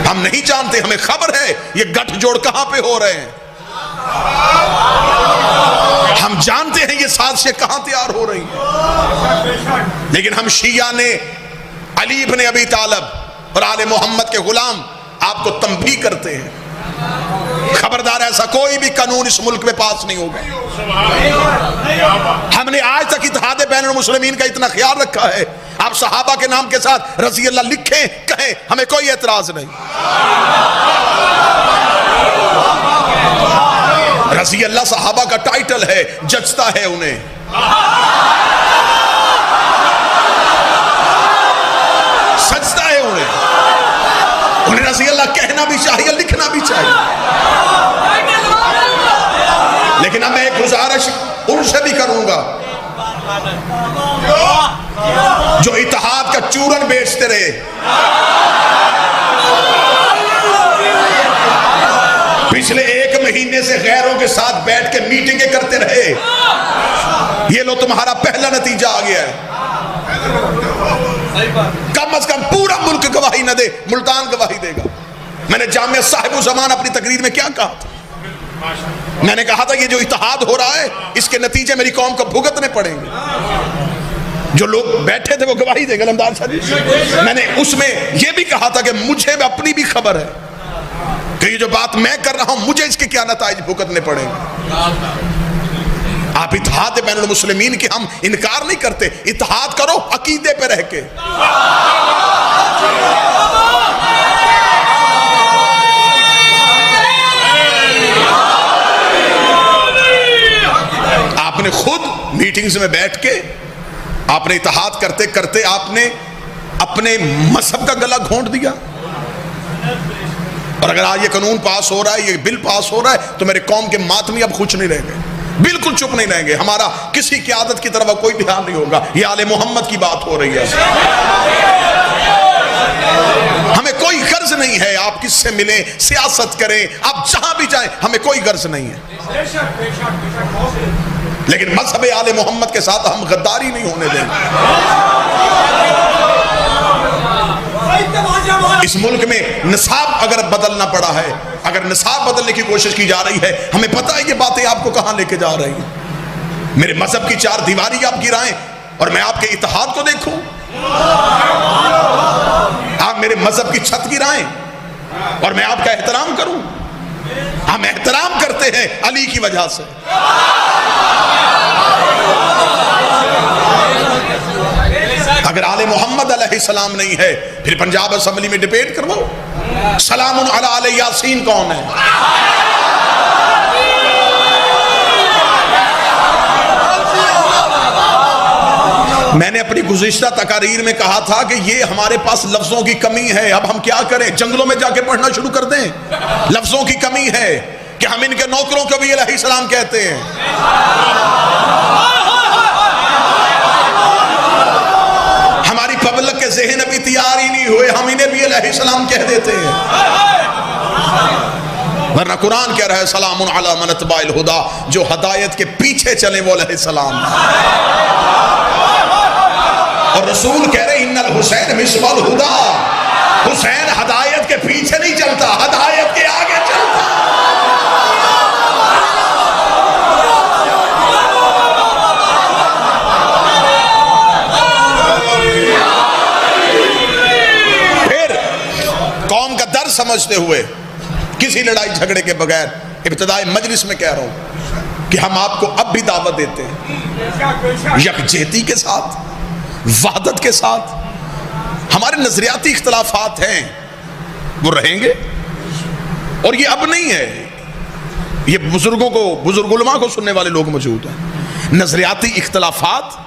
ہم نہیں جانتے، ہمیں خبر ہے یہ گٹھ جوڑ کہاں پہ ہو رہے ہیں، ہم جانتے ہیں یہ سازشیں کہاں تیار ہو رہی ہیں، لیکن ہم شیعہ نے علی بن ابی طالب اور آل محمد کے غلام آپ کو تنبیہ کرتے ہیں، خبردار ایسا کوئی بھی قانون اس ملک میں پاس نہیں ہوگا۔ ہم نے آج تک اتحاد بین المسلمین کا اتنا خیال رکھا ہے، آپ صحابہ کے نام کے ساتھ رضی اللہ لکھیں کہیں، ہمیں کوئی اعتراض نہیں۔ رضی اللہ صحابہ کا ٹائٹل ہے، جچتا ہے انہیں، سجتا ہے انہیں رضی اللہ کہنا بھی چاہیے، لکھنا بھی چاہیے، لیکن اب میں ایک گزارش ان سے بھی کروں گا جو اتحاد کا چورن بیچتے رہے، پچھلے 1 مہینے سے غیروں کے ساتھ بیٹھ کے میٹنگیں کرتے رہے، یہ لو تمہارا پہلا نتیجہ آ گیا ہے۔ کم از کم پورا ملک گواہی نہ دے، ملتان گواہی دے گا۔ میں نے جامعہ صاحب الزمان اپنی تقریر میں کیا کہا تھا؟ میں نے کہا تھا یہ جو اتحاد ہو رہا ہے اس کے نتیجے میری قوم کو بھگتنے پڑیں گے، جو لوگ بیٹھے تھے وہ گواہی دے گا۔ لمدار صاحب میں نے اس میں یہ بھی کہا تھا کہ مجھے اپنی بھی خبر ہے کہ یہ جو بات میں کر رہا ہوں مجھے اس کے کیا نتائج بھگتنے پڑیں گے۔ آپ اتحاد بین المسلمین کی ہم انکار نہیں کرتے، اتحاد کرو عقیدے پہ رہ کے۔ آپ نے خود میٹنگز میں بیٹھ کے آپ نے اتحاد کرتے کرتے آپ نے اپنے مذہب کا گلا گھونٹ دیا، اور اگر آج یہ قانون پاس ہو رہا ہے، یہ بل پاس ہو رہا ہے، تو میرے قوم کے ماتمی اب خوش نہیں رہیں گے، بالکل چپ نہیں رہیں گے، ہمارا کسی قیادت کی طرف کوئی دھیان نہیں ہوگا، یہ آل محمد کی بات ہو رہی ہے۔ ہمیں کوئی غرض نہیں ہے آپ کس سے ملیں، سیاست کریں، آپ جہاں بھی جائیں، ہمیں کوئی غرض نہیں ہے، لیکن مذہب آل محمد کے ساتھ ہم غداری نہیں ہونے دیں گے۔ اس ملک میں نصاب اگر بدلنا پڑا ہے، اگر نصاب بدلنے کی کوشش کی جا رہی ہے، ہمیں پتہ ہے یہ باتیں آپ کو کہاں لے کے جا رہی ہیں۔ میرے مذہب کی 4 دیواری آپ گرائیں اور میں آپ کے اتحاد کو دیکھوں، آپ میرے مذہب کی چھت گرائیں اور میں آپ کا احترام کروں۔ ہم احترام کرتے ہیں علی کی وجہ سے۔ اگر آل محمد علیہ السلام نہیں ہے پھر پنجاب اسمبلی میں ڈیبیٹ کرواؤ، سلام علی آل یاسین کون ہے؟ میں نے اپنی گزشتہ تقاریر میں کہا تھا کہ یہ ہمارے پاس لفظوں کی کمی ہے، اب ہم کیا کریں؟ جنگلوں میں جا کے پڑھنا شروع کر دیں؟ لفظوں کی کمی ہے کہ ہم ان کے نوکروں کو بھی علیہ السلام کہتے ہیں۔ ہماری پبلک کے ذہن ابھی تیار ہی نہیں ہوئے، ہم انہیں بھی علیہ السلام کہہ دیتے ہیں، ورنہ قرآن کہہ رہا ہے سلام علی من اتبع الہدی، جو ہدایت کے پیچھے چلیں وہ علیہ السلام، اور رسول کہہ رہے ان الحسین مصباح الہدی، حسین ہدایت کے پیچھے نہیں چلتا، ہدایت کے آگے چلتا۔ پھر قوم کا درد سمجھتے ہوئے کسی لڑائی جھگڑے کے بغیر ابتدائی مجلس میں کہہ رہا ہوں کہ ہم آپ کو اب بھی دعوت دیتے ہیں یکجہتی کے ساتھ، وحدت کے ساتھ۔ ہمارے نظریاتی اختلافات ہیں وہ رہیں گے، اور یہ اب نہیں ہے، یہ بزرگ علماء کو سننے والے لوگ موجود ہیں۔ نظریاتی اختلافات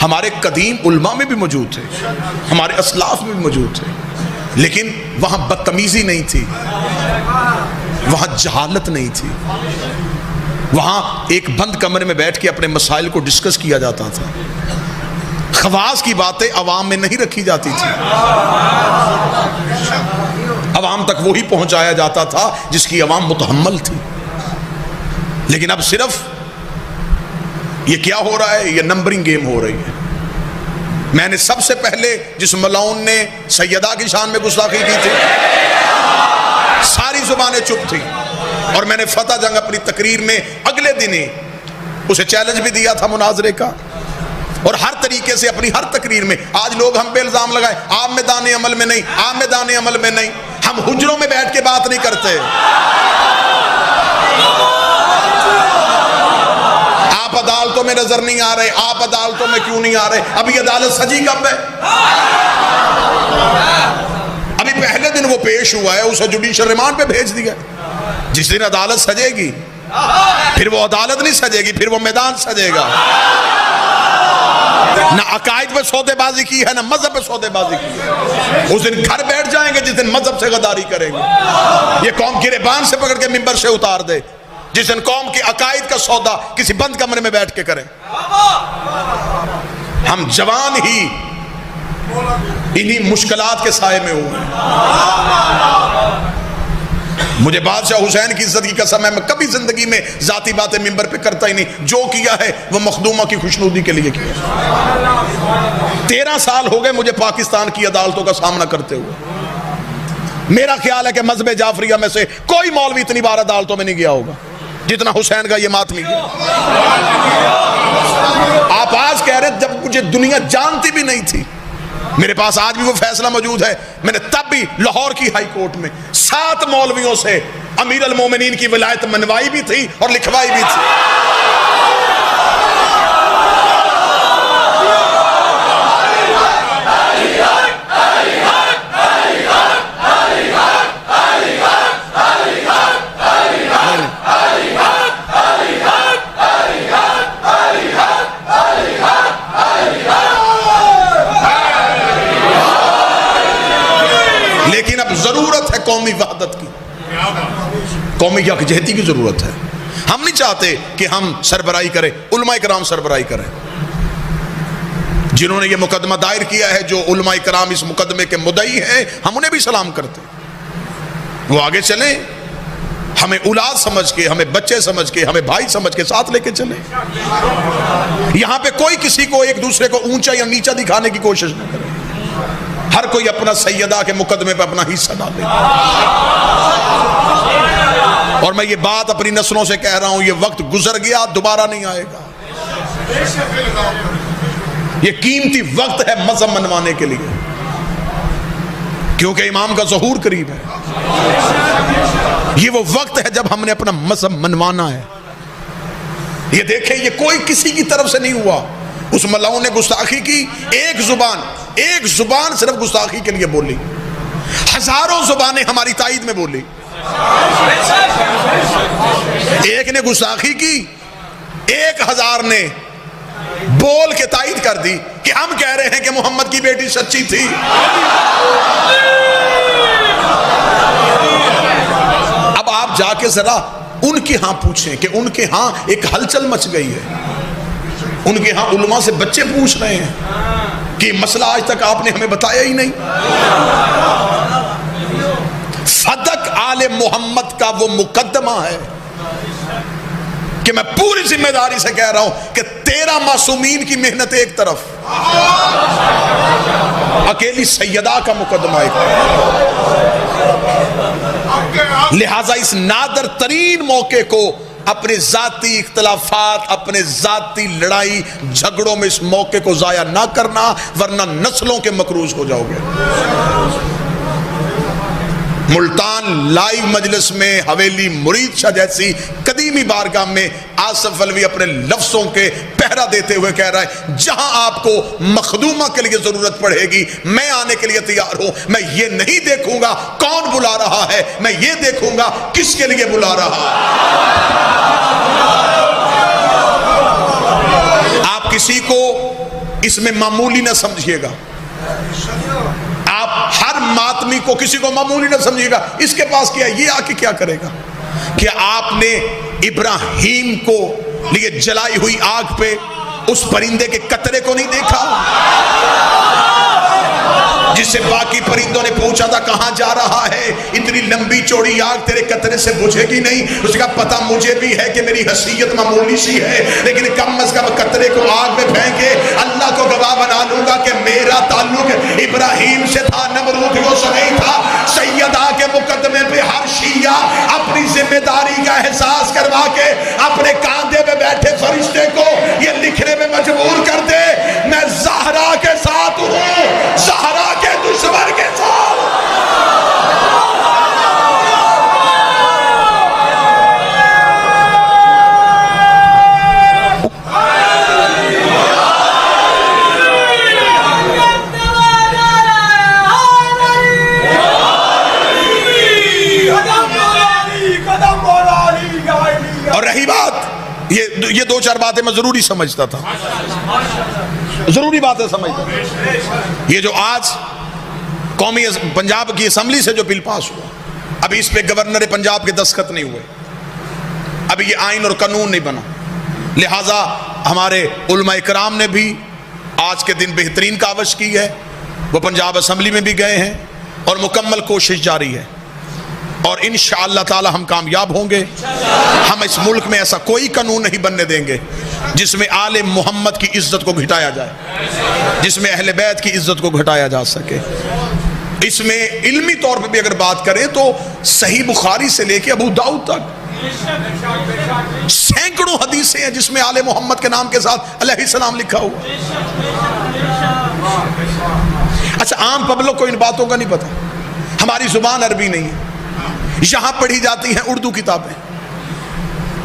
ہمارے قدیم علماء میں بھی موجود تھے، ہمارے اسلاف میں بھی موجود تھے، لیکن وہاں بدتمیزی نہیں تھی، وہاں جہالت نہیں تھی، وہاں ایک بند کمرے میں بیٹھ کے اپنے مسائل کو ڈسکس کیا جاتا تھا، خواص کی باتیں عوام میں نہیں رکھی جاتی تھی، عوام تک وہی پہنچایا جاتا تھا جس کی عوام متحمل تھی۔ لیکن اب صرف یہ کیا ہو رہا ہے؟ یہ نمبرنگ گیم ہو رہی ہے۔ میں نے سب سے پہلے جس ملعون نے سیدہ کی شان میں گستاخی کی تھی ساری زبانیں چپ تھی. اور میں نے فتح جنگ اپنی تقریر میں اگلے دن ہی اسے چیلنج بھی دیا تھا مناظرے کا. اور ہر طریقے سے اپنی ہر تقریر میں آج لوگ ہم پہ الزام لگائے آپ میدان عمل میں نہیں، آپ میدان عمل میں نہیں. ہم حجروں میں بیٹھ کے بات نہیں کرتے. آپ عدالتوں میں نظر نہیں آ رہے، آپ عدالتوں میں کیوں نہیں آ رہے؟ ابھی عدالت سجی کب ہے؟ ابھی پہلے دن وہ پیش ہوا ہے، اسے جوڈیشل ریمانڈ پہ بھیج دیا. جس دن عدالت سجے گی پھر وہ عدالت نہیں سجے گی، پھر وہ میدان سجے گا. نہ عقائد پہ سودے بازی کی ہے، نہ مذہب پہ سودے بازی کی ہے. اس دن گھر بیٹھ جائیں گے جس دن مذہب سے غداری کریں گے. یہ قوم گریبان سے پکڑ کے ممبر سے اتار دے جس دن قوم کی عقائد کا سودا کسی بند کمرے میں بیٹھ کے کریں. ہم جوان ہی انہی مشکلات کے سائے میں ہوئے. مجھے بادشاہ حسین کی عزت کی قسم ہے، میں کبھی زندگی میں ذاتی باتیں ممبر پہ کرتا ہی نہیں. جو کیا ہے وہ مخدومہ کی خوشنودی کے لیے کیا. 13 سال ہو گئے مجھے پاکستان کی عدالتوں کا سامنا کرتے ہوئے. میرا خیال ہے کہ مذہب جعفریہ میں سے کوئی مولوی اتنی بار عدالتوں میں نہیں گیا ہوگا جتنا حسین کا یہ ماتمی گیا. آپ آج کہہ رہے جب مجھے دنیا جانتی بھی نہیں تھی، میرے پاس آج بھی وہ فیصلہ موجود ہے. میں نے تب بھی لاہور کی ہائی کورٹ میں 7 مولویوں سے امیر المومنین کی ولایت منوائی بھی تھی اور لکھوائی بھی تھی. لیکن اب ضرورت ہے قومی وحدت کی، قومی یکجہتی کی ضرورت ہے. ہم نہیں چاہتے کہ ہم سربراہی کریں، علماء کرام سربراہی کریں. جنہوں نے یہ مقدمہ دائر کیا ہے، جو علماء کرام اس مقدمے کے مدعی ہیں، ہم انہیں بھی سلام کرتے. وہ آگے چلیں، ہمیں اولاد سمجھ کے، ہمیں بچے سمجھ کے، ہمیں بھائی سمجھ کے ساتھ لے کے چلیں. یہاں پہ کوئی کسی کو ایک دوسرے کو اونچا یا نیچا دکھانے کی کوشش نہ کرے. ہر کوئی اپنا سیدہ کے مقدمے پہ اپنا حصہ ڈالے. اور میں یہ بات اپنی نسلوں سے کہہ رہا ہوں، یہ وقت گزر گیا، دوبارہ نہیں آئے گا. یہ قیمتی وقت ہے مذہب منوانے کے لیے، کیونکہ امام کا ظہور قریب ہے. یہ وہ وقت ہے جب ہم نے اپنا مذہب منوانا ہے. یہ دیکھیں، یہ کوئی کسی کی طرف سے نہیں ہوا. اس ملاؤں نے گستاخی کی، ایک زبان صرف گستاخی کے لیے بولی، ہزاروں زبانیں ہماری تائید میں بولی. ایک نے گستاخی کی، 1000 نے بول کے تائید کر دی کہ ہم کہہ رہے ہیں کہ محمد کی بیٹی سچی تھی. اب آپ جا کے ذرا ان کے ہاں پوچھیں کہ ان کے ہاں ایک ہلچل مچ گئی ہے. ان کے ہاں علماء سے بچے پوچھ رہے ہیں کہ مسئلہ آج تک آپ نے ہمیں بتایا ہی نہیں. فدق آل محمد کا وہ مقدمہ ہے کہ میں پوری ذمہ داری سے کہہ رہا ہوں کہ 13 معصومین کی محنت ایک طرف، اکیلی سیدہ کا مقدمہ ایک طرف. لہٰذا اس نادر ترین موقع کو اپنے ذاتی اختلافات، اپنے ذاتی لڑائی جھگڑوں میں اس موقع کو ضائع نہ کرنا، ورنہ نسلوں کے مقروض ہو جاؤ گے. ملتان لائیو مجلس میں حویلی مرید شاہ جیسی قدیمی بارگاہ میں آصف علوی اپنے لفظوں کے پہرا دیتے ہوئے کہہ رہا ہے، جہاں آپ کو مخدومہ کے لیے ضرورت پڑے گی میں آنے کے لیے تیار ہوں. میں یہ نہیں دیکھوں گا کون بلا رہا ہے، میں یہ دیکھوں گا کس کے لیے بلا رہا ہے. آپ کسی کو اس میں معمولی نہ سمجھیے گا. آپ ہر ماتمی کو کسی کو معمولی نہ سمجھیے گا. اس کے پاس کیا، یہ آ کے کیا کرے گا؟ کیا آپ نے ابراہیم کو لیے جلائی ہوئی آگ پہ اس پرندے کے قطرے کو نہیں دیکھا جس سے باقی پرندوں نے پوچھا تھا کہاں جا رہا ہے؟ اتنی لمبی چوڑی آگ تیرے قطرے سے بجھے گی نہیں. اس کا پتہ مجھے بھی ہے کہ میری حیثیت معمولی سی ہے، لیکن کم از کم قطرے کو آگ میں پھینکے اللہ کو گواہ بنا لوں گا کہ میرا تعلق ابراہیم سے تھا، نمرود کو سے نہیں تھا. سیدہ کے مقدمے پہ ہر کا احساس کروا کے اپنے کاندھے پہ بیٹھے فرشتے کو یہ لکھنے میں مجبور کر دے، میں زہرا کے ساتھ ہوں، زہرا کے دشمن کے ساتھ۔ اور رہی بات یہ دو چار باتیں میں ضروری سمجھتا تھا، ضروری باتیں سمجھتا تھا۔ یہ جو آج قومی پنجاب کی اسمبلی سے جو بل پاس ہوا، ابھی اس پہ گورنر پنجاب کے دستخط نہیں ہوئے، ابھی یہ آئین اور قانون نہیں بنا، لہٰذا ہمارے علماء کرام نے بھی آج کے دن بہترین کاوش کی ہے، وہ پنجاب اسمبلی میں بھی گئے ہیں اور مکمل کوشش جاری ہے، اور انشاءاللہ تعالی ہم کامیاب ہوں گے۔ ہم اس ملک میں ایسا کوئی قانون نہیں بننے دیں گے جس میں آل محمد کی عزت کو گھٹایا جائے، جس میں اہل بیت کی عزت کو گھٹایا جا سکے۔ اس میں علمی طور پہ بھی اگر بات کریں تو صحیح بخاری سے لے کے ابو داؤد تک سینکڑوں حدیثیں ہیں جس میں آل محمد کے نام کے ساتھ علیہ السلام لکھا ہوا۔ اچھا، عام پبلک کو ان باتوں کا نہیں پتا، ہماری زبان عربی نہیں ہے، یہاں پڑھی جاتی ہیں اردو کتابیں،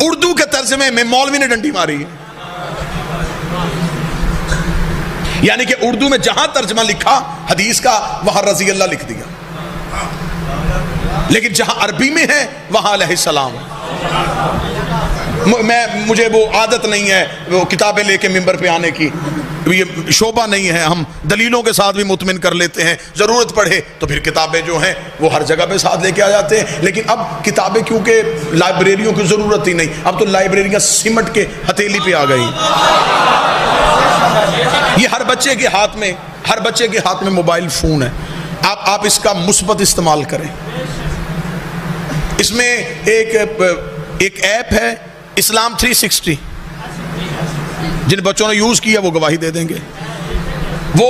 اردو کے ترجمے میں مولوی نے ڈنڈی ماری ہے، یعنی کہ اردو میں جہاں ترجمہ لکھا حدیث کا وہاں رضی اللہ لکھ دیا، لیکن جہاں عربی میں ہے وہاں علیہ السلام۔ مجھے وہ عادت نہیں ہے وہ کتابیں لے کے ممبر پہ آنے کی، یہ شعبہ نہیں ہے، ہم دلیلوں کے ساتھ بھی مطمئن کر لیتے ہیں، ضرورت پڑے تو پھر کتابیں جو ہیں وہ ہر جگہ پہ ساتھ لے کے آ جاتے ہیں، لیکن اب کتابیں کیونکہ لائبریریوں کی ضرورت ہی نہیں، اب تو لائبریریاں سمٹ کے ہتھیلی پہ آ گئی۔ یہ ہر بچے کے ہاتھ میں موبائل فون ہے، آپ اس کا مثبت استعمال کریں۔ اس میں ایک ایپ ہے اسلام 360، جن بچوں نے یوز کیا وہ گواہی دے دیں گے۔ وہ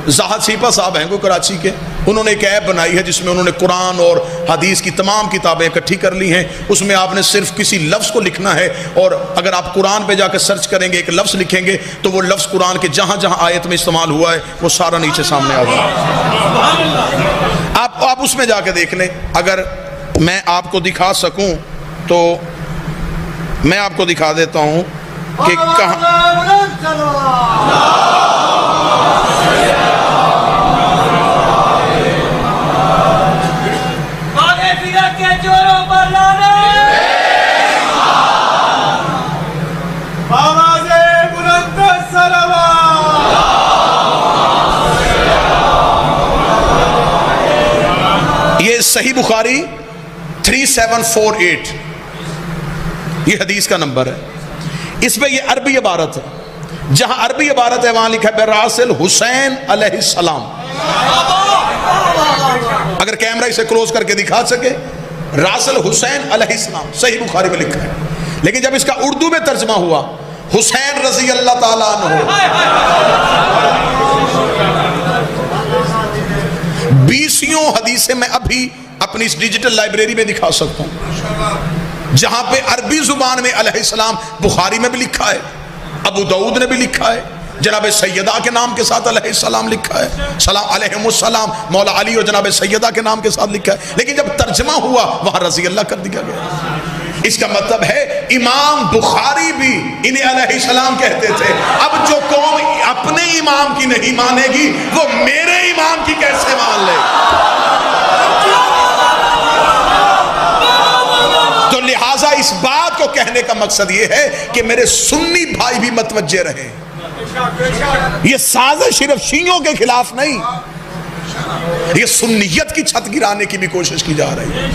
زاہد سیپا صاحب ہیں وہ کراچی کے، انہوں نے ایک ایپ بنائی ہے جس میں انہوں نے قرآن اور حدیث کی تمام کتابیں اکٹھی کر لی ہیں۔ اس میں آپ نے صرف کسی لفظ کو لکھنا ہے، اور اگر آپ قرآن پہ جا کے سرچ کریں گے، ایک لفظ لکھیں گے تو وہ لفظ قرآن کے جہاں جہاں آیت میں استعمال ہوا ہے وہ سارا نیچے سامنے آ جائے۔ آپ اس میں جا کے دیکھ لیں۔ اگر میں آپ کو دکھا سکوں تو میں آپ کو دکھا دیتا ہوں کہ کہاں یہ صحیح بخاری 3748 یہ حدیث کا نمبر ہے۔ اس میں یہ عربی عبارت ہے، جہاں عربی عبارت ہے وہاں لکھا ہے براسل حسین علیہ السلام۔ اگر کیمرہ اسے کلوز کر کے دکھا سکے، راسل حسین علیہ السلام صحیح بخاری میں لکھا ہے، لیکن جب اس کا اردو میں ترجمہ ہوا حسین رضی اللہ تعالیٰ عنہ، 20 حدیثیں میں ابھی اپنی اس ڈیجیٹل لائبریری میں دکھا سکتا ہوں، جہاں پہ عربی زبان میں علیہ السلام بخاری میں بھی لکھا ہے، ابو داؤد نے بھی لکھا ہے، جناب سیدہ کے نام کے ساتھ علیہ السلام لکھا ہے، سلام علیہم السلام، مولا علی اور جناب سیدہ کے نام کے ساتھ لکھا ہے، لیکن جب ترجمہ ہوا وہاں رضی اللہ کر دیا گیا۔ اس کا مطلب ہے امام بخاری بھی انہیں علیہ السلام کہتے تھے۔ اب جو قوم اپنے امام کی نہیں مانے گی وہ میرے امام کی کیسے مان لے؟ تو لہٰذا اس بات کو کہنے کا مقصد یہ ہے کہ میرے سنی بھائی بھی متوجہ رہیں، یہ سازش صرف شیعوں کے خلاف نہیں، یہ سنیت کی چھت گرانے کی بھی کوشش کی جا رہی ہے۔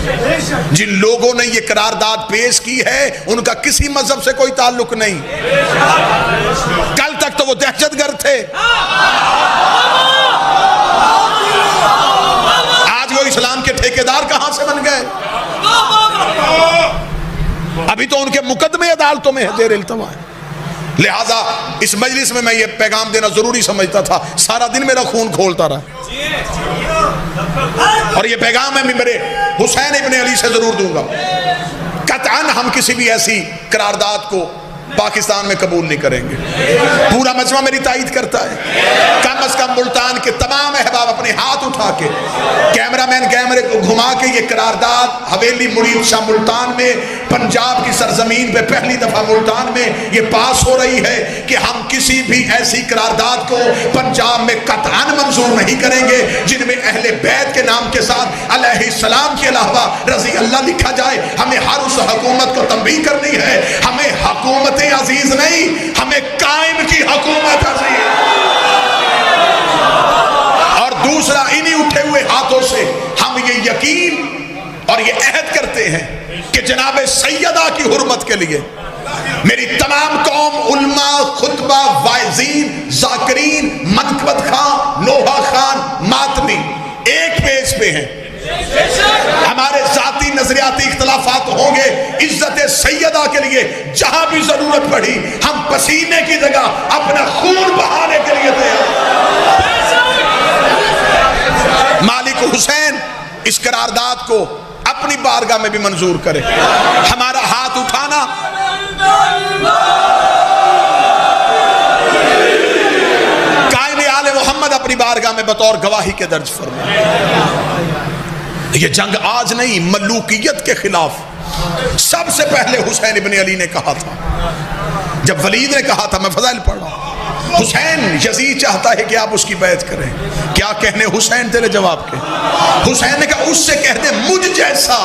جن لوگوں نے یہ قرارداد پیش کی ہے ان کا کسی مذہب سے کوئی تعلق نہیں، کل تک تو وہ دہشت گرد تھے، آج وہ اسلام کے ٹھیکیدار کہاں سے بن گئے؟ ابھی تو ان کے مقدمے عدالتوں میں زیر التوا ہے۔ لہٰذا اس مجلس میں میں یہ پیغام دینا ضروری سمجھتا تھا، سارا دن میرا خون کھولتا رہا، اور یہ پیغام میں میرے حسین ابن علی سے ضرور دوں گا، قطعاً ہم کسی بھی ایسی قرارداد کو پاکستان میں قبول نہیں کریں گے. پورا مجمع میری تائید کرتا ہے. کم از کم ملتان کے تمام احباب اپنے ہاتھ اٹھا کے کیمرہ مین کیمرے کو گھما کے یہ قرارداد حویلی مرید شاہ ملتان میں پنجاب کی سرزمین پہ پہلی دفعہ ملتان میں یہ پاس ہو رہی ہے کہ ہم کسی بھی ایسی قرارداد کو پنجاب میں قطعاً منظور نہیں کریں گے جن میں اہل بیت کے نام کے ساتھ علیہ السلام کے علاوہ رضی اللہ لکھا جائے. ہمیں ہر اس حکومت کو تنبیہ کرنی ہے. ہمیں حکومت عزیز نہیں, ہمیں قائم کی حکومت عزیز. اور دوسرا, انہی اٹھے ہوئے ہاتھوں سے ہم یہ یقین اور یہ عہد کرتے ہیں کہ جناب سیدہ کی حرمت کے لیے میری تمام قوم, علماء, خطبہ, واعظین, ذاکرین, منقبت خان, نوحہ خان, ماتمی ایک پیج پہ ہیں. ہمارے ذاتی نظریاتی اختلافات ہوں گے, عزت سیدہ کے لیے جہاں بھی ضرورت پڑی ہم پسینے کی جگہ اپنا خون بہانے کے لیے تیار. مالک حسین اس قرارداد کو اپنی بارگاہ میں بھی منظور کرے. ہمارا ہاتھ اٹھانا قائد آل محمد اپنی بارگاہ میں بطور گواہی کے درج فرمائے. یہ جنگ آج نہیں, ملوکیت کے خلاف سب سے پہلے حسین ابن علی نے کہا تھا. جب ولید نے کہا تھا, میں فضائل پڑھ رہا ہوں, حسین یزید چاہتا ہے کہ آپ اس کی بیعت کریں. کیا کہنے حسین تیرے جواب کے؟ حسین نے کہا اس سے کہہ دے مجھ جیسا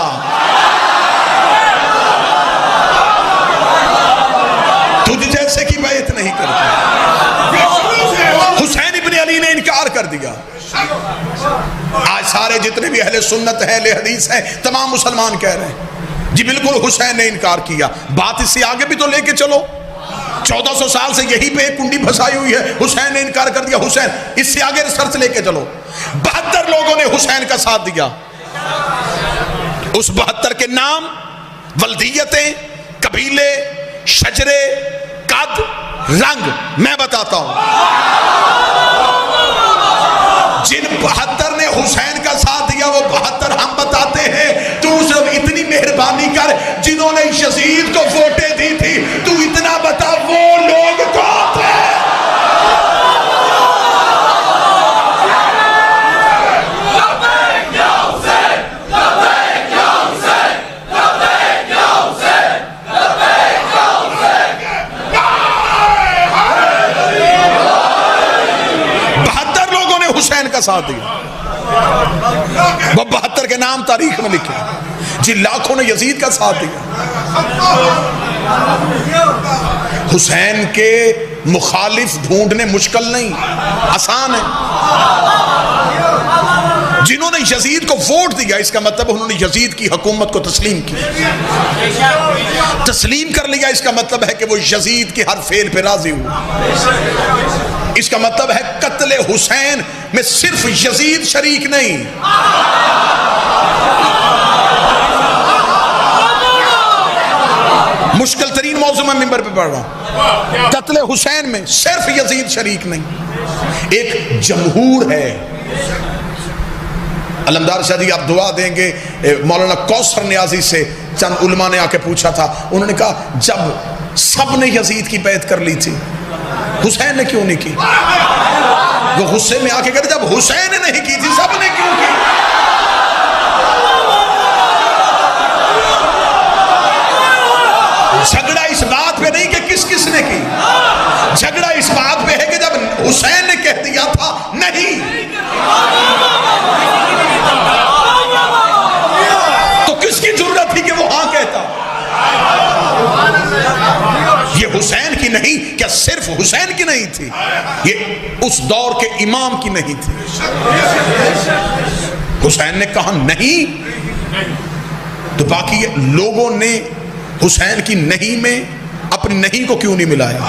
تجھ جیسے کی بیعت نہیں کرتا. حسین ابن علی نے انکار کر دیا. آج سارے جتنے بھی اہل سنت ہیں, اہل حدیث ہیں, تمام مسلمان کہہ رہے ہیں جی بالکل حسین نے انکار کیا. بات اس سے آگے بھی تو لے کے چلو. 1400 سال سے یہی پہ ایک کنڈی پھنسائی ہوئی ہے, حسین نے انکار کر دیا. حسین اس سے آگے ریسرچ لے کے چلو. 72 لوگوں نے حسین کا ساتھ دیا. اس 72 کے نام, ولدیتیں, قبیلے, شجرے, قد, رنگ میں بتاتا ہوں. جن 72 نے حسین کا ساتھ دیا وہ 72 ہم بتاتے ہیں. تو صرف اتنی مہربانی کر, جنہوں نے یزید کو ووٹیں دی تھی تو اتنا بتا وہ لوگ کون تھے. حسین کا ساتھ دیا. وہ 72 کے نام تاریخ میں لکھے جی. لاکھوں نے یزید کا ساتھ دیا. حسین کے مخالف ڈھونڈنے مشکل نہیں, آسان ہے. جنہوں نے یزید کو ووٹ دیا اس کا مطلب انہوں نے یزید کی حکومت کو تسلیم کیا. تسلیم کر لیا اس کا مطلب ہے کہ وہ یزید کے ہر فعل پہ راضی ہوئے. اس کا مطلب ہے قتل حسین میں صرف یزید شریک نہیں, مشکل ترین موضوع میں ممبر پہ پڑھ رہا ہوں. قتل حسین میں صرف یزید شریک نہیں, ایک جمہور ہے. علمدار شاہ جی آپ دعا دیں گے. مولانا کوثر نیازی سے چند علماء نے آ کے پوچھا تھا, انہوں نے کہا جب سب نے یزید کی بیعت کر لی تھی حسین نے کیوں نہیں کی؟ وہ غصے میں آ کے کہتے جب حسین نے نہیں کی تھی سب نے کیوں کی؟ جھگڑا اس بات پہ نہیں کہ کس کس نے کی, جھگڑا اس بات پہ ہے کہ جب حسین نے کہہ دیا تھا نہیں تو کس کی ضرورت تھی کہ وہ ہاں کہتا. یہ حسین کی نہیں, کیا صرف حسین کی نہیں تھی, یہ اس دور کے امام کی نہیں تھی. حسین نے کہا نہیں تو باقی لوگوں نے حسین کی نہیں میں اپنی نہیں کو کیوں نہیں ملایا؟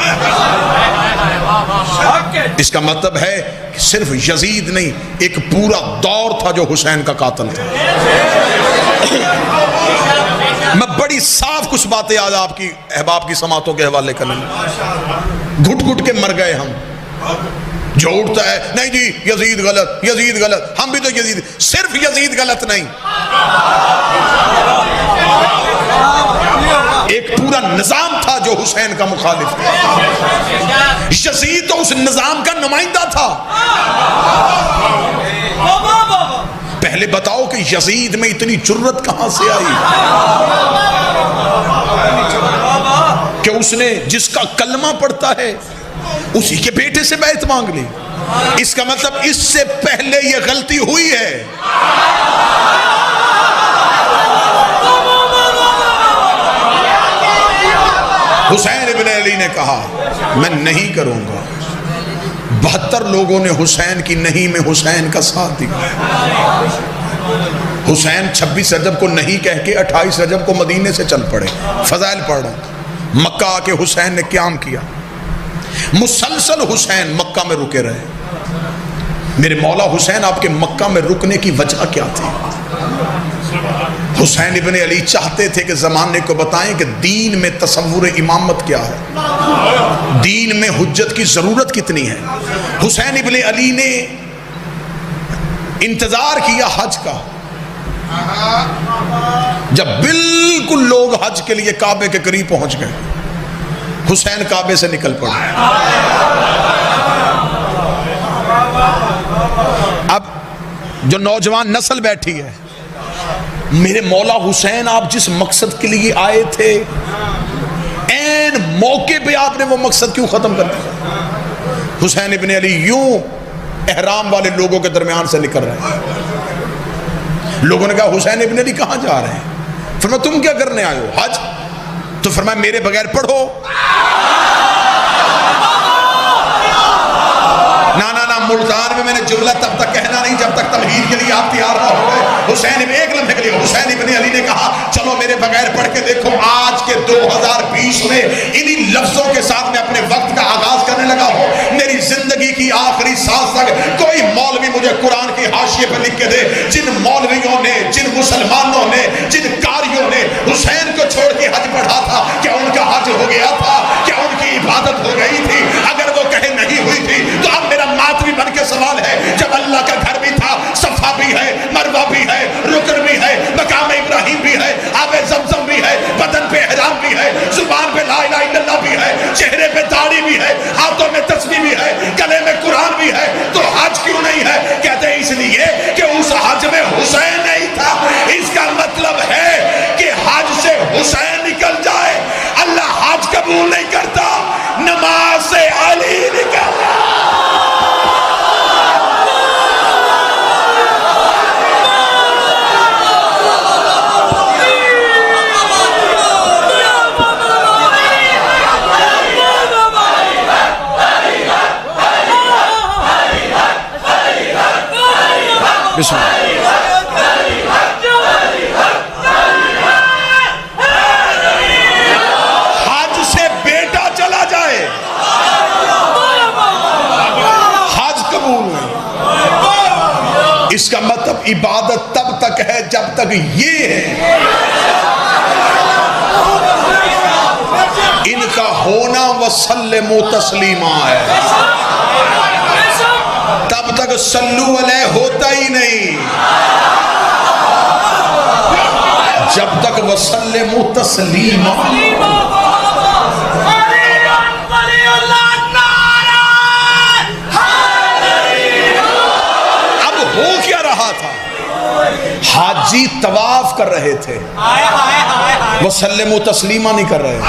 اس کا مطلب ہے کہ صرف یزید نہیں, ایک پورا دور تھا جو حسین کا قاتل تھا. میں بڑی صاف کچھ باتیں آج آپ کی احباب کی سماعتوں کے حوالے کرنے گھٹ گھٹ کے مر گئے ہم. جو اٹھتا ہے نہیں جی یزید غلط, یزید غلط, ہم بھی تو یزید, صرف یزید غلط نہیں, ایک پورا نظام تھا جو حسین کا مخالف تھا. یزید تو اس نظام کا نمائندہ تھا. پہلے بتاؤ کہ یزید میں اتنی جرت کہاں سے آئی کہ اس نے جس کا کلمہ پڑھتا ہے اسی کے بیٹے سے بیعت مانگ لی. اس کا مطلب اس سے پہلے یہ غلطی ہوئی ہے. حسین ابن علی نے کہا میں نہیں کروں گا. 72 لوگوں نے حسین کی نہیں میں حسین کا ساتھ دیا. حسین 26 رجب کو نہیں کہہ کے 28 رجب کو مدینے سے چل پڑے. فضائل پڑھ رہا ہوں. مکہ آ کے حسین نے قیام کیا. مسلسل حسین مکہ میں رکے رہے. میرے مولا حسین آپ کے مکہ میں رکنے کی وجہ کیا تھی؟ حسین ابن علی چاہتے تھے کہ زمانے کو بتائیں کہ دین میں تصور امامت کیا ہے, دین میں حجت کی ضرورت کتنی ہے. حسین ابن علی نے انتظار کیا حج کا. جب بالکل لوگ حج کے لیے کعبے کے قریب پہنچ گئے, حسین کعبے سے نکل پڑے. اب جو نوجوان نسل بیٹھی ہے, میرے مولا حسین آپ جس مقصد کے لیے آئے تھے این موقع پہ آپ نے وہ مقصد کیوں ختم کر دیا؟ حسین ابن علی یوں احرام والے لوگوں کے درمیان سے نکل رہے ہیں. لوگوں نے کہا حسین ابن علی کہاں جا رہے ہیں؟ فرمایا تم کیا کرنے آئے ہو؟ حج. تو فرمایا میرے بغیر پڑھو. نا ملتان میں نے جملہ تب تک کہنا نہیں جب تک تمہید کے لیے آپ تیار نہ ہو گئے. حسین ایک لمحے کے لیے حسین ابن علی نے کہا چلو میرے بغیر پڑھ کے دیکھو. آج کے 2020 میں انہی لفظوں کے ساتھ میں اپنے وقت کا آغاز کرنے لگا ہوں. میری زندگی کی آخری سانس تک کوئی مولوی مجھے قرآن کی حاشیے پہ لکھ کے دے جن مولویوں نے, جن مسلمانوں نے, جن قاریوں نے حسین کو چھوڑ کے حج پڑھا تھا, کیا ان کا حج ہو گیا تھا؟ کیا ان کی عبادت ہو گئی تھی؟ اگر وہ کہے نہیں ہوئی تھی تو اب میرا ماتمی بن کے سوال ہے, جب اللہ کا گھر بھی تھا, صفا بھی ہے, مروہ بھی ہے, رکن بھی ہے, مقام ابراہیم بھی ہے, آب زمزم بھی ہے, بدن پہ احرام بھی ہے, زبان پہ لا الہ الا اللہ بھی ہے, چہرے پہ داڑھی بھی ہے, ہاتھوں میں تسبیح بھی ہے, گلے میں قرآن بھی ہے, تو حج کیوں نہیں ہے؟ کہتے ہیں اس لیے کہ اس حج میں حسین نہیں تھا. اس کا مطلب ہے کہ حج سے حسین نکل جائے اللہ حج قبول نہیں کرتا, نماز سے علی نکل جائے. بسم اللہ. حج سے بیٹا چلا جائے حج قبول نہیں. اس کا مطلب عبادت تب تک ہے جب تک یہ ہے ان کا ہونا وسلموا تسلیما ہے. تب تک صلو علیہ ہوتا ہی نہیں جب تک وسلموا تسلیما. اب ہو کیا رہا تھا؟ حاجی طواف کر رہے تھے, وسلموا تسلیما نہیں کر رہے تھے.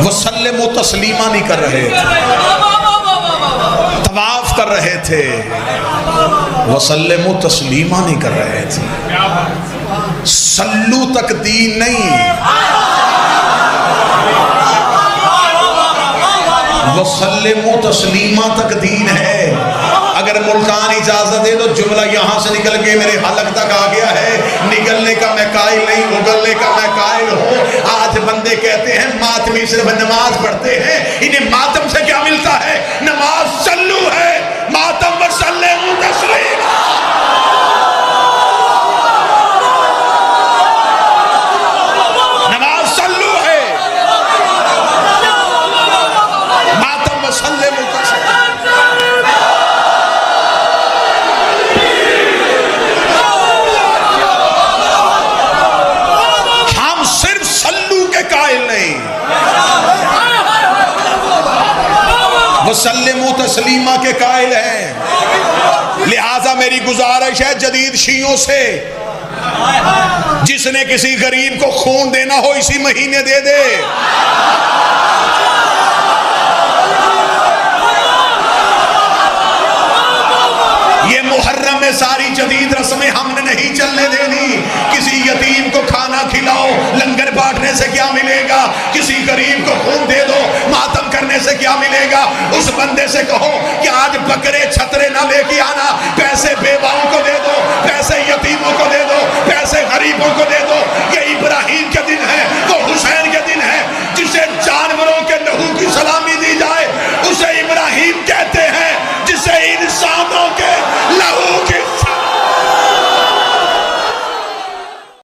وسلموا تسلیما نہیں کر رہے تھے, طواف کر رہے تھے, وسلموا تسلیما نہیں کر رہے تھے. صلو تک دین نہیں, وسلموا تسلیما تک دین ہے. اگر ملتان اجازت دے تو جملہ یہاں سے نکل کے میرے حلق تک آ گیا ہے. نکلنے کا میں قائل نہیں, اگلنے کا میں قائل ہوں. آج بندے کہتے ہیں ماتمی صرف نماز پڑھتے ہیں, انہیں ماتم سے کیا ملتا ہے؟ نماز صلو ہے, ماتم وسلموا تسلیما. نماز صلو ہے, وسلموا تسلیما کے قائل ہیں. لہٰذا میری گزارش ہے جدید شیعوں سے، جس نے کسی غریب کو خون دینا ہو اسی مہینے دے دے. یہ محرم میں ساری جدید رسمیں ہم نے نہیں چلنے دینی. کسی یتیم کو کھانا کھلاؤ، لنگر بانٹنے سے کیا ملے گا؟ کسی غریب کو خون دے دو، ماتم کرنے سے کیا ملے گا؟ اس بندے سے کہو کہ آج بکرے چھترے نہ لے کے آنا، پیسے بیواؤں کو دے دو، پیسے یتیموں کو دے دو، پیسے غریبوں کو دے